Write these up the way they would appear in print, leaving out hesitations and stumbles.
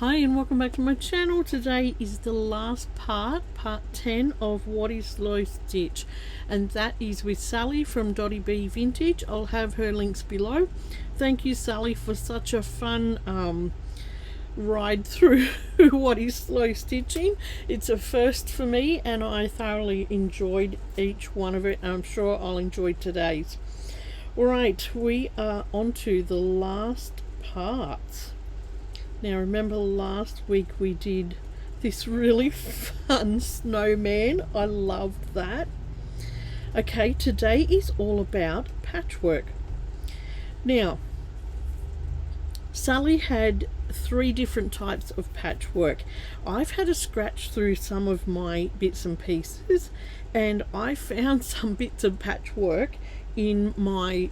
Hi and welcome back to my channel. Today is the last part 10 of What is Slow Stitch, and that is with Sally from Dotty Bee Vintage. I'll have her links below. Thank you, Sally, for such a fun ride through What is Slow Stitching. It's a first for me and I thoroughly enjoyed each one of it, and I'm sure I'll enjoy today's. Alright, we are on to the last part. Now remember last week we did this really fun snowman. I loved that. Okay, today is all about patchwork. Now, Sally had 3 different types of patchwork. I've had a scratch through some of my bits and pieces, and I found some bits of patchwork in my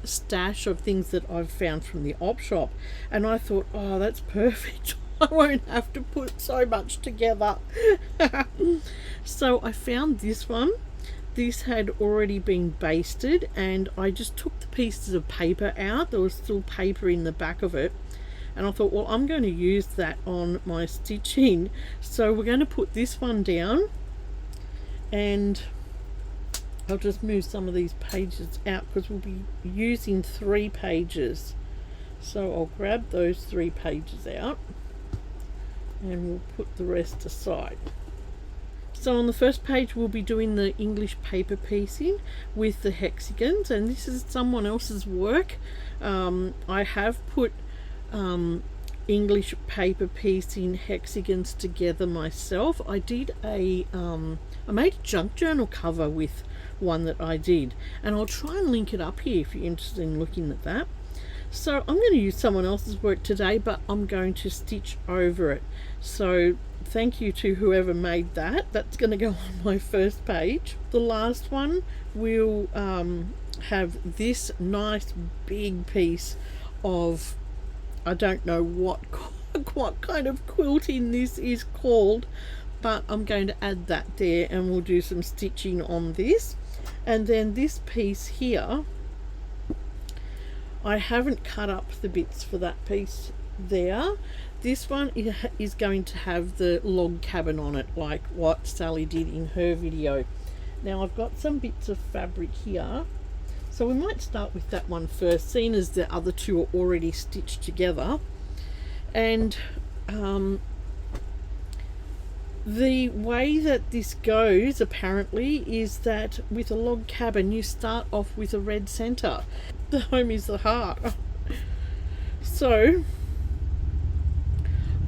stash of things that I've found from the Opshop, and I thought, oh, that's perfect. I won't have to put so much together. So I found this one. This had already been basted, and I just took the pieces of paper out. There was still paper in the back of it, and I thought, well, I'm going to use that on my stitching. So we're going to put this one down, and I'll just move some of these pages out because we'll be using 3 pages. So I'll grab those 3 pages out and we'll put the rest aside. So on the first page we'll be doing the English paper piecing with the hexagons, and this is someone else's work. I have put English paper piecing hexagons together myself. I did I made a junk journal cover with one that I did, and I'll try and link it up here if you're interested in looking at that. So I'm going to use someone else's work today, but I'm going to stitch over it. So thank you to whoever made that. That's going to go on my first page. The last one will have this nice big piece of, I don't know what kind of quilting this is called, but I'm going to add that there, and we'll do some stitching on this. And then this piece here, I haven't cut up the bits for that piece there. This one is going to have the log cabin on it, like what Sally did in her video. Now I've got some bits of fabric here, so we might start with that one first, seeing as the other 2 are already stitched together. And the way that this goes apparently is that with a log cabin you start off with a red center. The home is the heart. So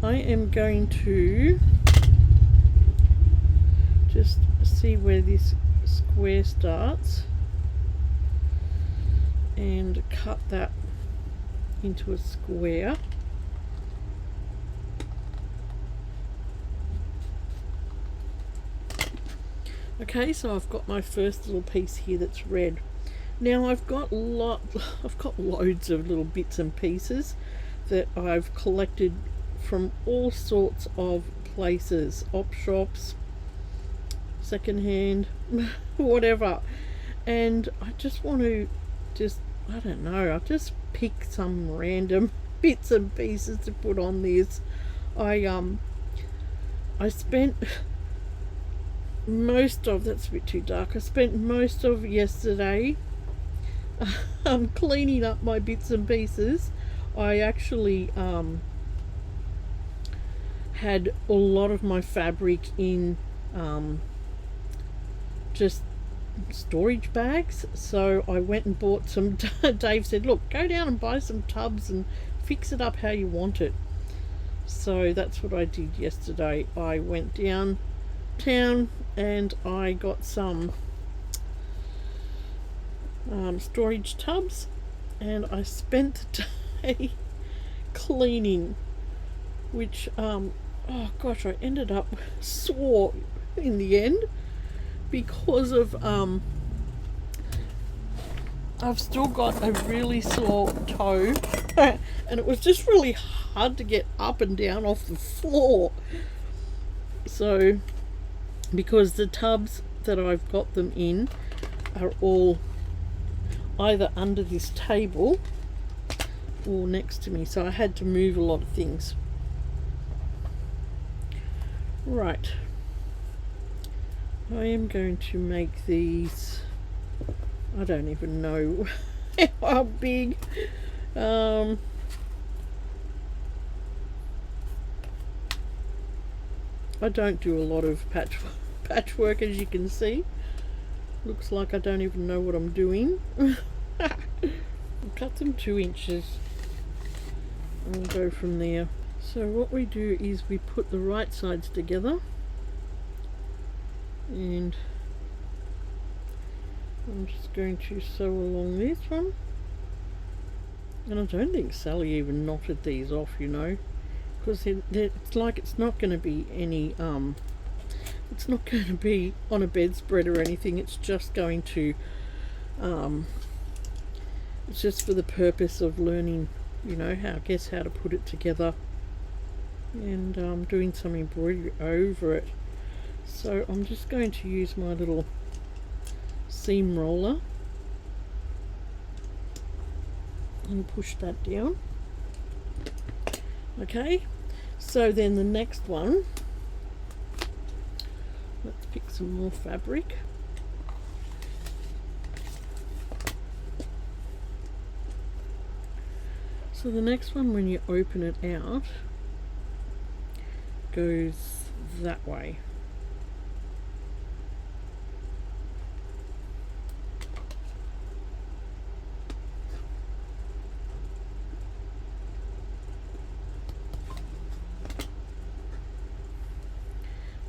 I am going to just see where this square starts and cut that into a square. Okay, so I've got my first little piece here that's red. Now I've got loads of little bits and pieces that I've collected from all sorts of places, Opshops, secondhand, whatever. And I just want to I don't know, I'll just pick some random bits and pieces to put on this. I spent most of, that's a bit too dark, I spent most of yesterday cleaning up my bits and pieces. I actually had a lot of my fabric in just storage bags, so I went and bought some. Dave said, look, go down and buy some tubs and fix it up how you want it. So that's what I did yesterday. I went downtown and I got some storage tubs, and I spent the day cleaning, which oh gosh, I ended up sore in the end because of I've still got a really sore toe and it was just really hard to get up and down off the floor. So because the tubs that I've got them in are all either under this table or next to me, so I had to move a lot of things. Right, I am going to make these, I don't even know how big. I don't do a lot of patchwork, as you can see. Looks like I don't even know what I'm doing. I'll cut them 2 inches and we'll go from there. So what we do is we put the right sides together, and I'm just going to sew along this one. And I don't think Sally even knotted these off, you know, because it's like it's not going to be any it's not going to be on a bedspread or anything. It's just going to it's just for the purpose of learning, you know, how to put it together, and doing some embroidery over it. So I'm just going to use my little seam roller and push that down. Okay, so then the next one, let's pick some more fabric. So the next one, when you open it out, goes that way.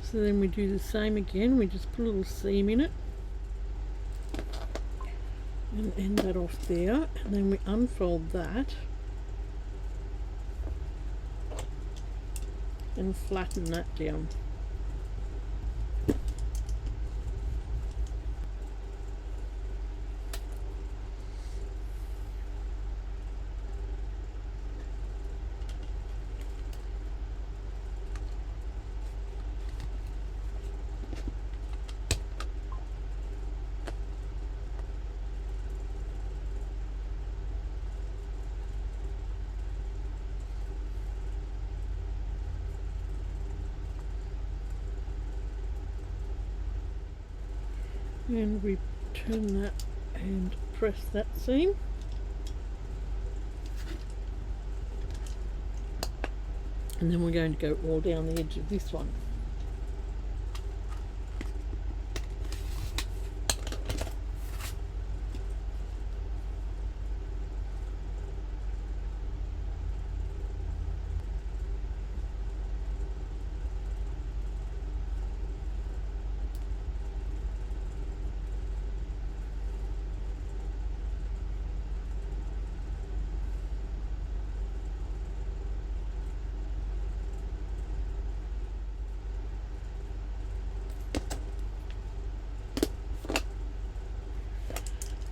So then we do the same again, we just put a little seam in it and end that off there, and then we unfold that and flatten that down. And we turn that and press that seam. And then we're going to go all down the edge of this one.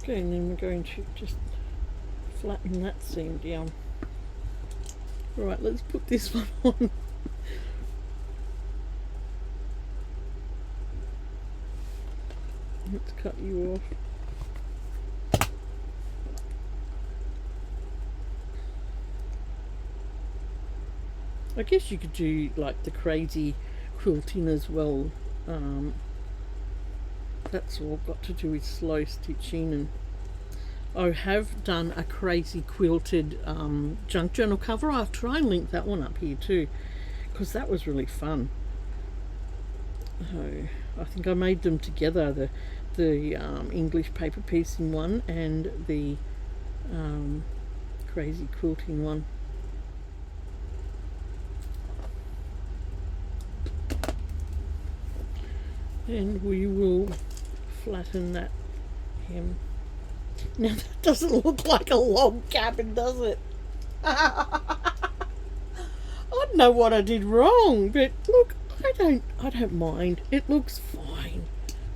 Okay, and then we're going to just flatten that seam down. Right, let's put this one on. Let's cut you off. I guess you could do like the crazy quilting as well. That's all got to do with slow stitching, and I have done a crazy quilted junk journal cover. I'll try and link that one up here too, because that was really fun. I think I made them together, the English paper piecing one and the crazy quilting one. And we will flatten that hem. Now that doesn't look like a log cabin, does it? I don't know what I did wrong, but look, I don't mind. It looks fine.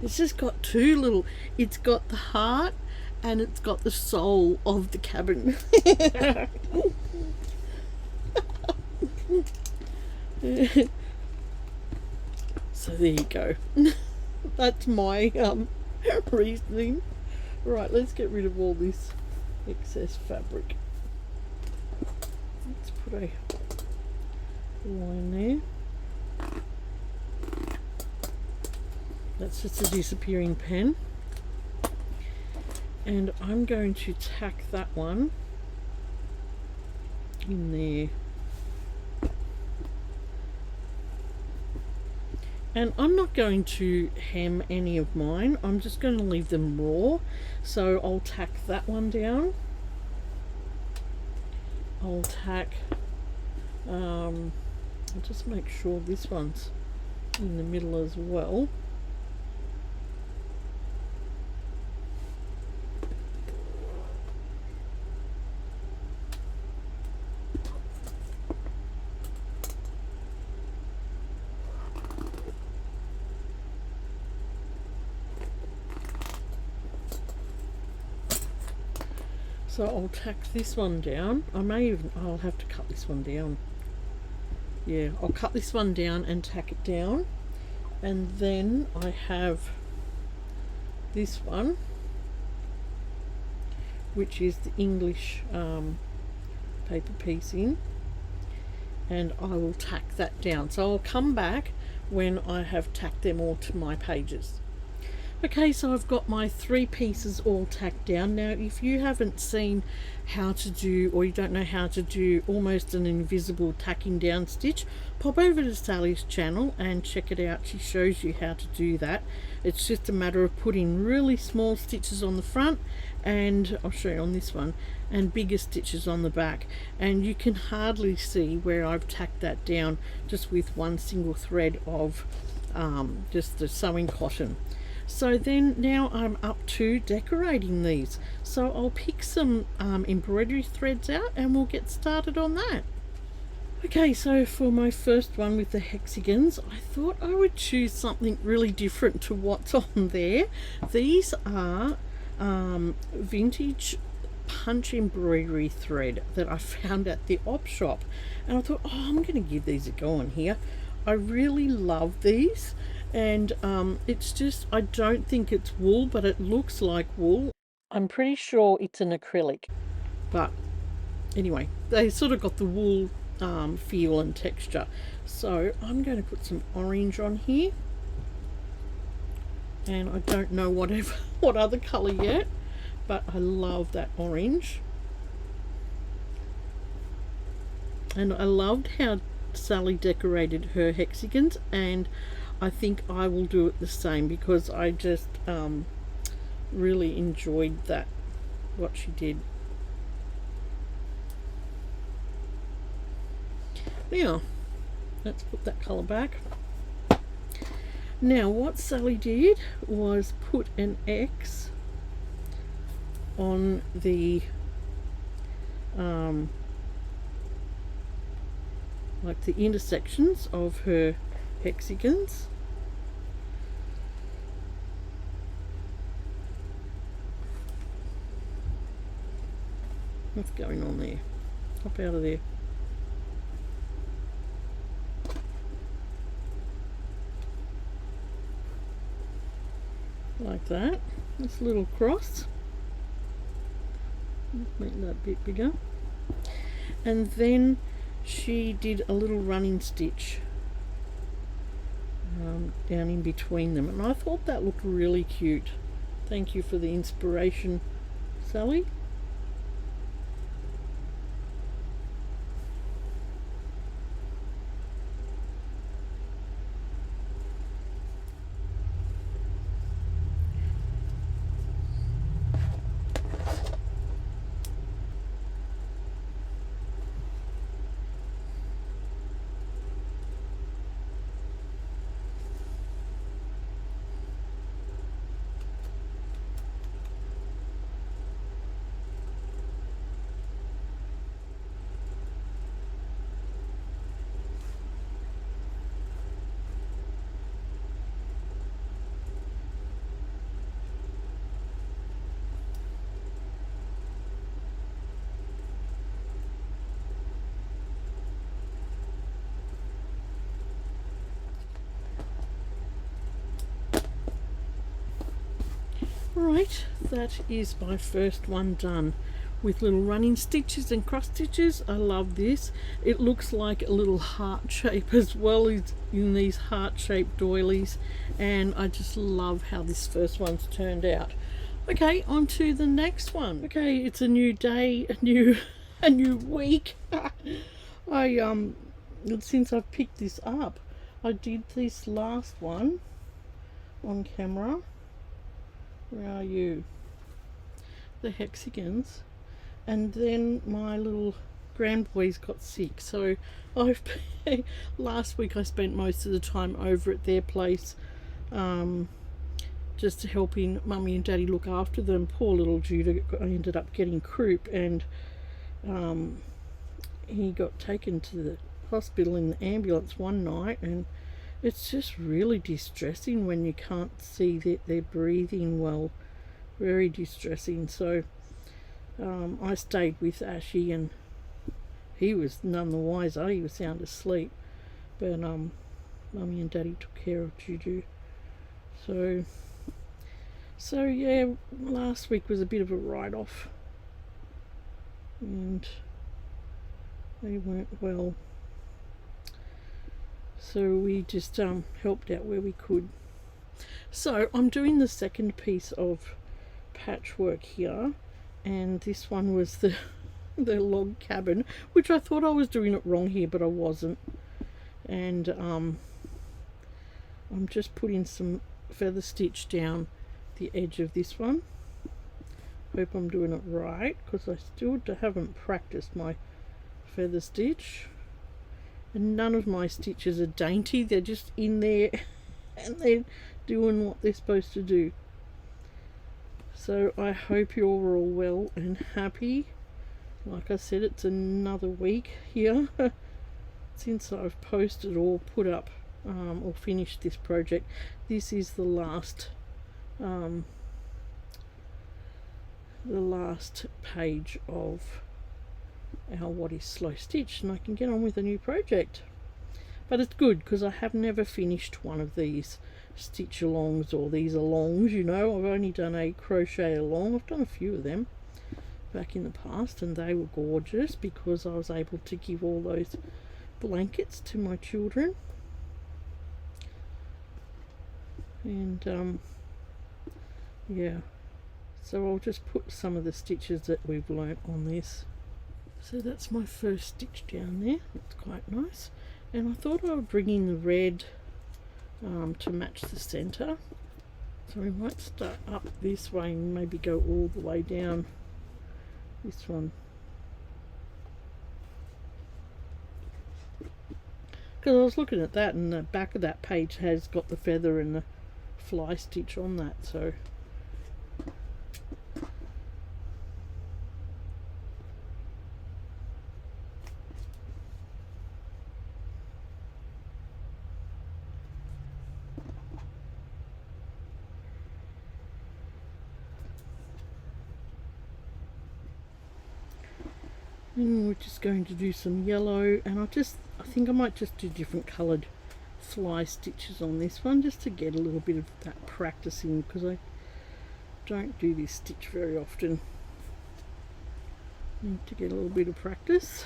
It's just got two little, it's got the heart and it's got the soul of the cabin. So there you go. That's my reasoning. Right, let's get rid of all this excess fabric. Let's put a line there. That's just a disappearing pen. And I'm going to tack that one in there. And I'm not going to hem any of mine, I'm just going to leave them raw. So I'll tack that one down. I'll tack, I'll just make sure this one's in the middle as well. So I'll tack this one down. I'll have to cut this one down. Yeah, I'll cut this one down and tack it down. And then I have this one, which is the English paper piecing, and I will tack that down. So I'll come back when I have tacked them all to my pages. Okay, so I've got my 3 pieces all tacked down. Now, if you haven't seen how to do, or you don't know how to do almost an invisible tacking down stitch, pop over to Sally's channel and check it out. She shows you how to do that. It's just a matter of putting really small stitches on the front, and I'll show you on this one, and bigger stitches on the back, and you can hardly see where I've tacked that down just with one single thread of just the sewing cotton. So then now I'm up to decorating these. So I'll pick some embroidery threads out and we'll get started on that. Okay, so for my first one with the hexagons, I thought I would choose something really different to what's on there. These are vintage punch embroidery thread that I found at the Opshop, and I thought, oh, I'm going to give these a go on here. I really love these. And it's just, I don't think it's wool, but it looks like wool. I'm pretty sure it's an acrylic, but anyway, they sort of got the wool feel and texture. So I'm going to put some orange on here, and I don't know what other colour yet, but I love that orange. And I loved how Sally decorated her hexagons, and I think I will do it the same because I just really enjoyed that, what she did. Now, let's put that colour back. Now, what Sally did was put an X on the like the intersections of her hexagons. What's going on there? Hop out of there. Like that. This little cross. Make that a bit bigger. And then she did a little running stitch down in between them, and I thought that looked really cute. Thank you for the inspiration, Sally. Right, that is my first one done. with little running stitches and cross stitches. I love this. It looks like a little heart shape as well as in these heart shaped doilies, and I just love how this first one's turned out. Okay, on to the next one. Okay, it's a new day, a new week. Since I've picked this up, I did this last one on camera. Where are you? The hexagons. And then my little grandboys got sick, so last week I spent most of the time over at their place, just helping Mummy and Daddy look after them. Poor little Judah ended up getting croup, and he got taken to the hospital in the ambulance one night, and it's just really distressing when you can't see that they're breathing well. Very distressing. So I stayed with Ashy, and he was none the wiser. He was sound asleep, but Mummy and Daddy took care of Juju. So yeah, last week was a bit of a write-off, and they weren't well, so we just helped out where we could. So I'm doing the second piece of patchwork here, and this one was the log cabin, which I thought I was doing it wrong here, but I wasn't. And I'm just putting some feather stitch down the edge of this one. Hope I'm doing it right, because I still haven't practiced my feather stitch, and none of my stitches are dainty. They're just in there and they're doing what they're supposed to do. So I hope you're all well and happy. Like I said, it's another week here since I've posted or put up or finished this project. This is the last page of our What is Slow Stitch, and I can get on with a new project. But it's good because I have never finished one of these stitch alongs or these alongs, you know. I've only done a crochet along. I've done a few of them back in the past, and they were gorgeous because I was able to give all those blankets to my children. And yeah, so I'll just put some of the stitches that we've learnt on this. So that's my first stitch down there. It's quite nice, and I thought I would bring in the red to match the center, so we might start up this way and maybe go all the way down this one, because I was looking at that, and the back of that page has got the feather and the fly stitch on that. So we're just going to do some yellow, and I think I might just do different coloured fly stitches on this one, just to get a little bit of that practice in, because I don't do this stitch very often. Need to get a little bit of practice.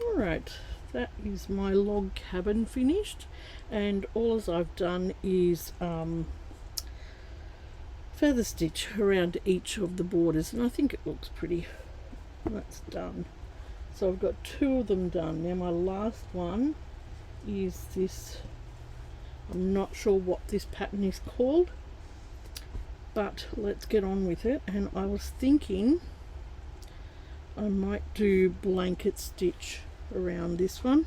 Alright, that is my log cabin finished, and all as I've done is feather stitch around each of the borders, and I think it looks pretty. That's done. So I've got 2 of them done. Now my last one is this, I'm not sure what this pattern is called, but let's get on with it. And I was thinking I might do blanket stitch around this one.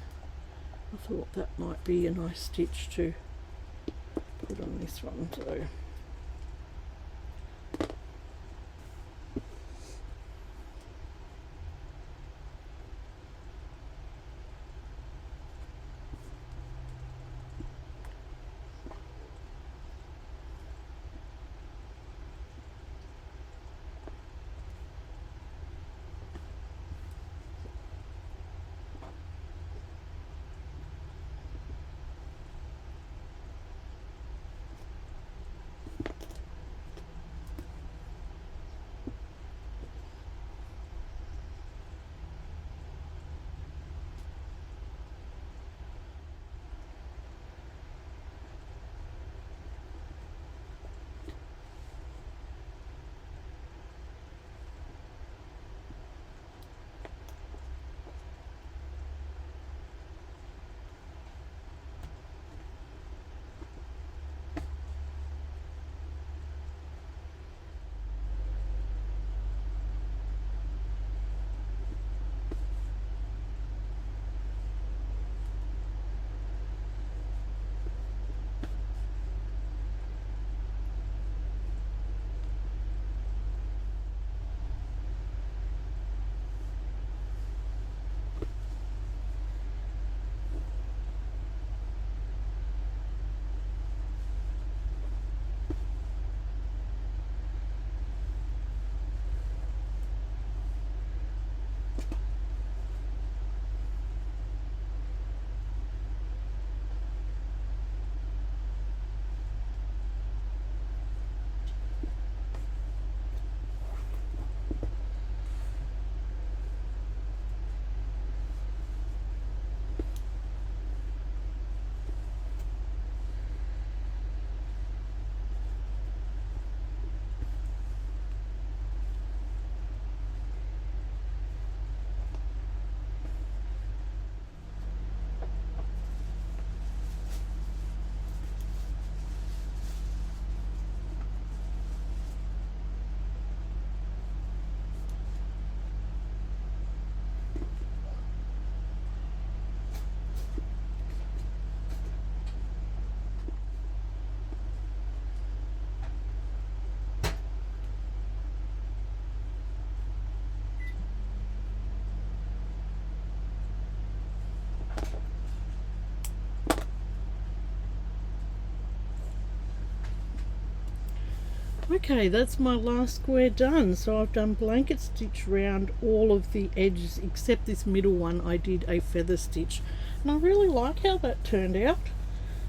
I thought that might be a nice stitch to put on this one. So okay, that's my last square done. So I've done blanket stitch around all of the edges except this middle one. I did a feather stitch and I really like how that turned out.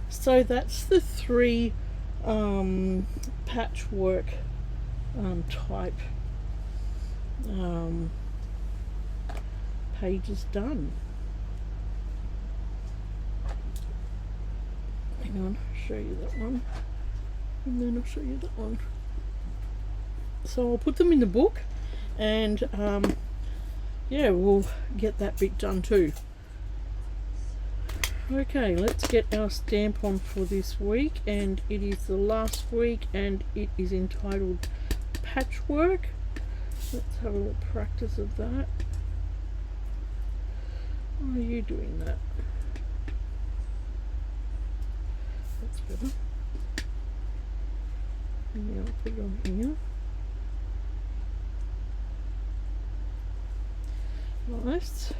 So that's the 3 patchwork type pages done. Hang on, I'll show you that one and then I'll show you that one. So I'll put them in the book and yeah, we'll get that bit done too. Okay, let's get our stamp on for this week, and it is the last week and it is entitled Patchwork. Let's have a little practice of that. Why are you doing that? That's better. Now I'll put it on here. Nice.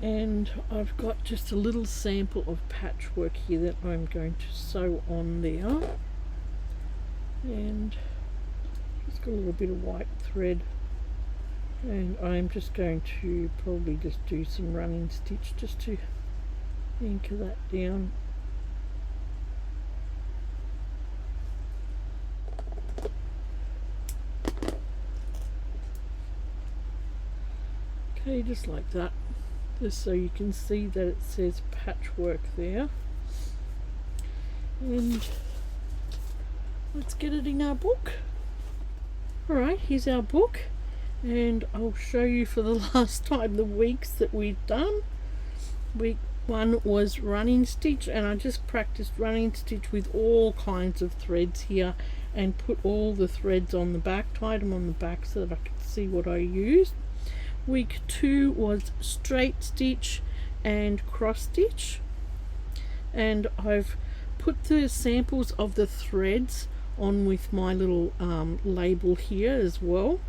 And I've got just a little sample of patchwork here that I'm going to sew on there, and just got a little bit of white thread, and I'm just going to probably just do some running stitch just to anchor that down. Okay, just like that, just so you can see that it says patchwork there. And let's get it in our book. Alright, here's our book, and I'll show you for the last time the weeks that we've done. Week 1 was running stitch, and I just practiced running stitch with all kinds of threads here and put all the threads on the back, tied them on the back so that I could see what I used. Week 2 was straight stitch and cross stitch, and I've put the samples of the threads on with my little label here as well.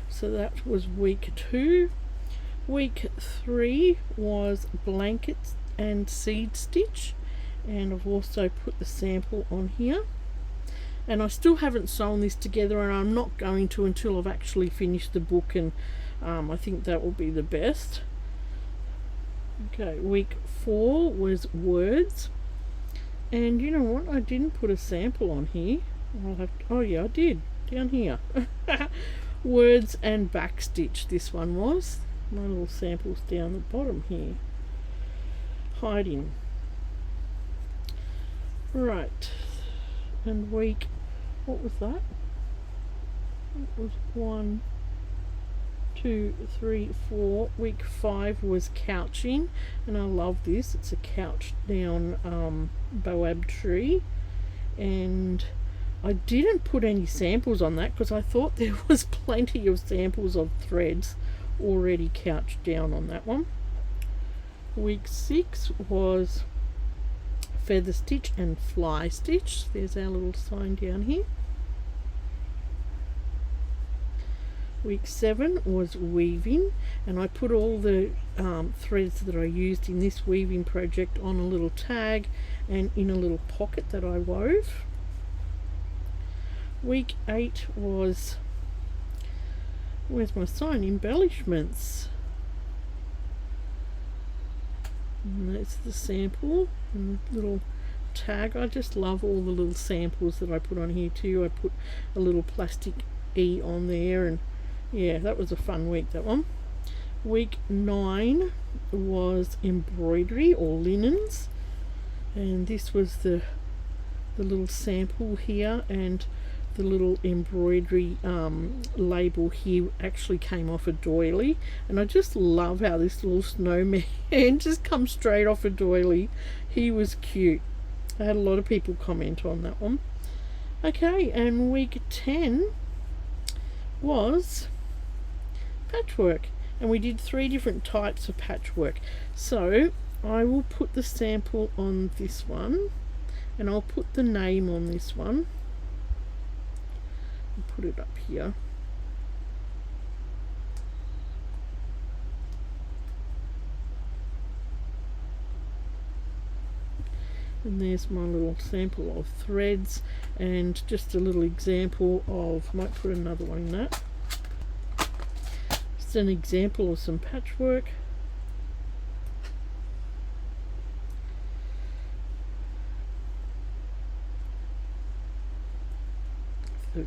So that was week 2. Week 3 was blankets and seed stitch, and I've also put the sample on here. And I still haven't sewn this together, and I'm not going to until I've actually finished the book, and I think that will be the best. Okay, week 4 was words, and you know what, I didn't put a sample on here. Oh yeah, I did, down here. Words and back stitch, this one was. My little samples down the bottom here, hiding. Right, and week, what was that? It was 1, 2, 3, 4. Week 5 was couching, and I love this. It's a couch down boab tree, and I didn't put any samples on that because I thought there was plenty of samples of threads already couched down on that one. Week 6 was feather stitch and fly stitch. There's our little sign down here. Week 7 was weaving, and I put all the threads that I used in this weaving project on a little tag and in a little pocket that I wove. Week 8 was, where's my sign? Embellishments. And that's the sample and the little tag. I just love all the little samples that I put on here too. I put a little plastic E on there, and yeah, that was a fun week, that one. Week 9 was embroidery or linens, and this was the little sample here, and the little embroidery label here actually came off a doily, and I just love how this little snowman just comes straight off a doily. He was cute. I had a lot of people comment on that one. Okay, and week 10 was patchwork, and we did 3 different types of patchwork. So I will put the sample on this one, and I'll put the name on this one. Put it up here. And there's my little sample of threads, and just a little example of, might put another one in that. Just an example of some patchwork.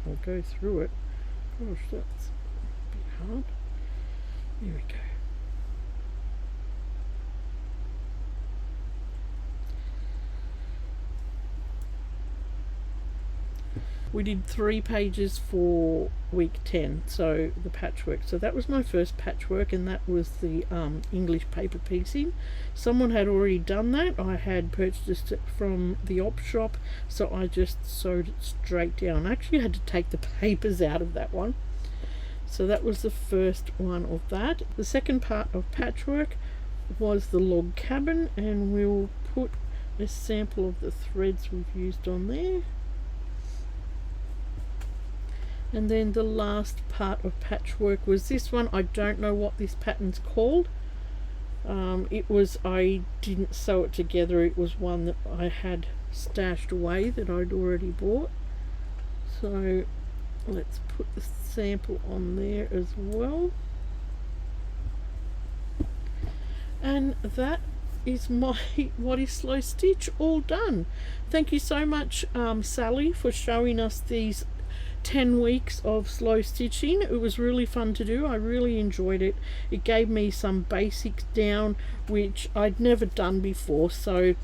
I'll go through it. Gosh, that's a bit hard. There we go. We did 3 pages for week 10, so the patchwork. So that was my first patchwork, and that was the English paper piecing. Someone had already done that. I had purchased it from the Opshop, so I just sewed it straight down. I actually had to take the papers out of that one. So that was the first one of that. The second part of patchwork was the log cabin, and we'll put a sample of the threads we've used on there. And then the last part of patchwork was this one. I don't know what this pattern's called. I didn't sew it together. It was one that I had stashed away that I'd already bought. So let's put the sample on there as well. And that is my What is Slow Stitch all done. Thank you so much, Sally, for showing us these 10 weeks of slow stitching. It was really fun to do. I really enjoyed it. It gave me some basics down which I'd never done before, so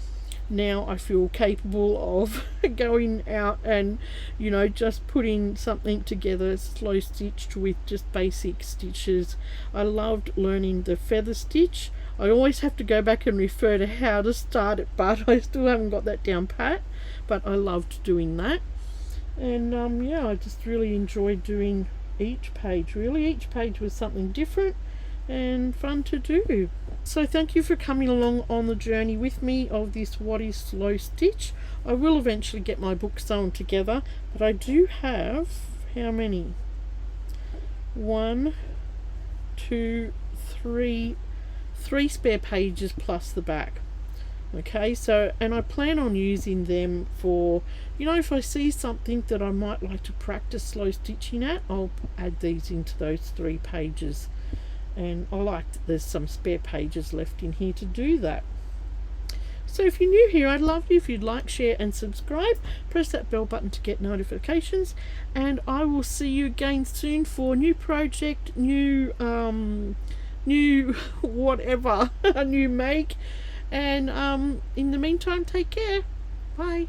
now I feel capable of going out and, you know, just putting something together slow stitched with just basic stitches. I loved learning the feather stitch. I always have to go back and refer to how to start it, but I still haven't got that down pat, but I loved doing that. And yeah, I just really enjoyed doing each page. Really, each page was something different and fun to do. So thank you for coming along on the journey with me of this What is Slow Stitch. I will eventually get my book sewn together, but I do have, how many? 1, 2, 3 spare pages plus the back. Okay, so, and I plan on using them for, you know, if I see something that I might like to practice slow stitching at, I'll add these into those 3 pages. And I like that there's some spare pages left in here to do that. So if you're new here, I'd love you if you'd like, share and subscribe. Press that bell button to get notifications, and I will see you again soon for a new project, new whatever, a new make. And in the meantime, take care. Bye.